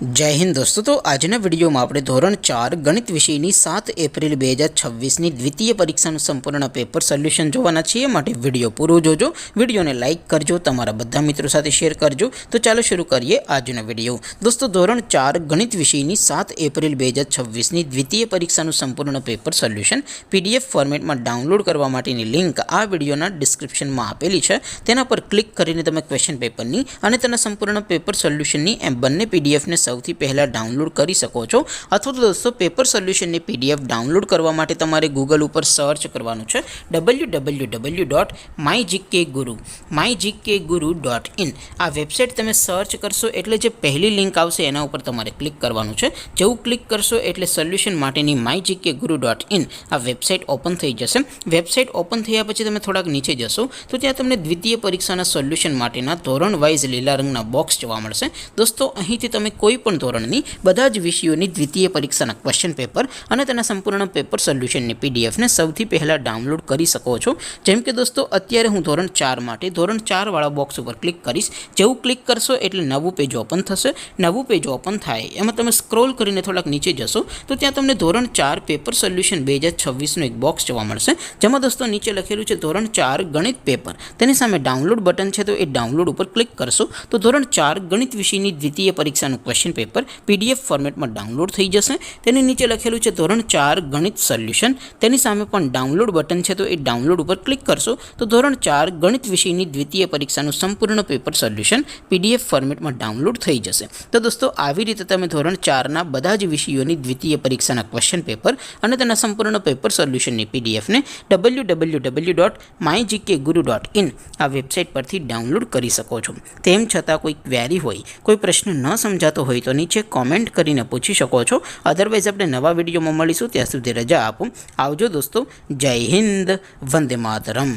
जय हिंद दोस्तों। तो आजना विडियो में आपणे धोरण 4 गणित विषयनी 7 एप्रिल 2026 ની દ્વિતીય પરીક્ષાનું સંપૂર્ણ પેપર સોલ્યુશન જોવાના છીએ। માટે વિડિયો પૂરો જોજો, વિડિયોને લાઇક કરજો, તમારા બધા મિત્રો સાથે શેર કરજો। તો ચાલો શરૂ કરીએ આજનો વિડિયો। દોસ્તો ધોરણ 4 ગણિત વિષયની 7 એપ્રિલ 2026 ની દ્વિતીય પરીક્ષાનું સંપૂર્ણ પેપર સોલ્યુશન પીડીએફ ફોર્મેટમાં ડાઉનલોડ કરવા માટેની લિંક આ વિડિયોના ડિસ્ક્રિપ્શનમાં આપેલી છે। તેના પર ક્લિક કરીને તમે ક્વેશ્ચન પેપરની અને તેના સંપૂર્ણ પેપર સોલ્યુશનની એમ બંને પીડીએફને સૌથી પહેલા ડાઉનલોડ કરી શકો છો। અથવા તો દોસ્તો પેપર સોલ્યુશનની પીડીએફ ડાઉનલોડ કરવા માટે તમારે ગૂગલ ઉપર સર્ચ કરવાનું છે www.mygkguru.in। આ વેબસાઇટ તમે સર્ચ કરશો એટલે જે પહેલી લિંક આવશે એના ઉપર તમારે ક્લિક કરવાનું છે। જેવું ક્લિક કરશો એટલે સોલ્યુશન માટેની mygkguru.in આ વેબસાઇટ ઓપન થઈ જશે। વેબસાઇટ ઓપન થયા પછી તમે થોડાક નીચે જશો તો ત્યાં તમને દ્વિતીય પરીક્ષાના સોલ્યુશન માટેના ધોરણ વાઇઝ લીલા રંગના બોક્સ જોવા મળશે। દોસ્તો અહીંથી તમે કોઈ પણ ધોરણની બધા જ વિષયોની દ્વિતીય પરીક્ષાના ક્વેશ્ચન પેપર અને તેના સંપૂર્ણ પેપર સોલ્યુશનની પીડીએફને સૌથી પહેલાં ડાઉનલોડ કરી શકો છો। જેમ કે દોસ્તો અત્યારે હું ધોરણ 4 માટે ધોરણ 4 વાળા બોક્સ ઉપર ક્લિક કરીશ। જેવું ક્લિક કરશો એટલે નવું પેજ ઓપન થશે। નવું પેજ ઓપન થાય એમાં તમે સ્ક્રોલ કરીને થોડાક નીચે જશો તો ત્યાં તમને ધોરણ 4 પેપર સોલ્યુશન 2026નું એક બોક્સ જોવા મળશે। જેમાં દોસ્તો નીચે લખેલું છે ધોરણ 4 ગણિત પેપર। તેની સામે ડાઉનલોડ બટન છે, તો એ ડાઉનલોડ ઉપર ક્લિક કરશો તો ધોરણ 4 ગણિત વિષયની દ્વિતીય પરીક્ષાનું ક્વેશ્ચન પેપર પીડીએફ ફોર્મેટમાં ડાઉનલોડ થઈ જશે। તેની નીચે લખેલું છે ધોરણ 4 ગણિત સોલ્યુશન। તેની સામે પણ ડાઉનલોડ બટન છે, તો એ ડાઉનલોડ ઉપર ક્લિક કરશો તો ધોરણ 4 ગણિત વિષયની દ્વિતીય પરીક્ષાનું સંપૂર્ણ પેપર સોલ્યુશન પીડીએફ ફોર્મેટમાં ડાઉનલોડ થઈ જશે। તો દોસ્તો આવી રીતે તમે ધોરણ 4ના બધા જ વિષયોની દ્વિતીય પરીક્ષાના ક્વેશ્ચન પેપર અને તેના સંપૂર્ણ પેપર સોલ્યુશનની પીડીએફને www.mygkguru.in આ વેબસાઇટ પરથી ડાઉનલોડ કરી શકો છો। તેમ છતાં કોઈ ક્વેરી હોય, કોઈ પ્રશ્ન ન સમજાતો હોય તો નીચે કોમેન્ટ કરીને પૂછી શકો છો। અધરવાઇઝ આપણે નવા વિડીયોમાં મળીશું, ત્યાં સુધી રજા આપો। આવજો દોસ્તો। જય હિન્દ, વંદે માતરમ।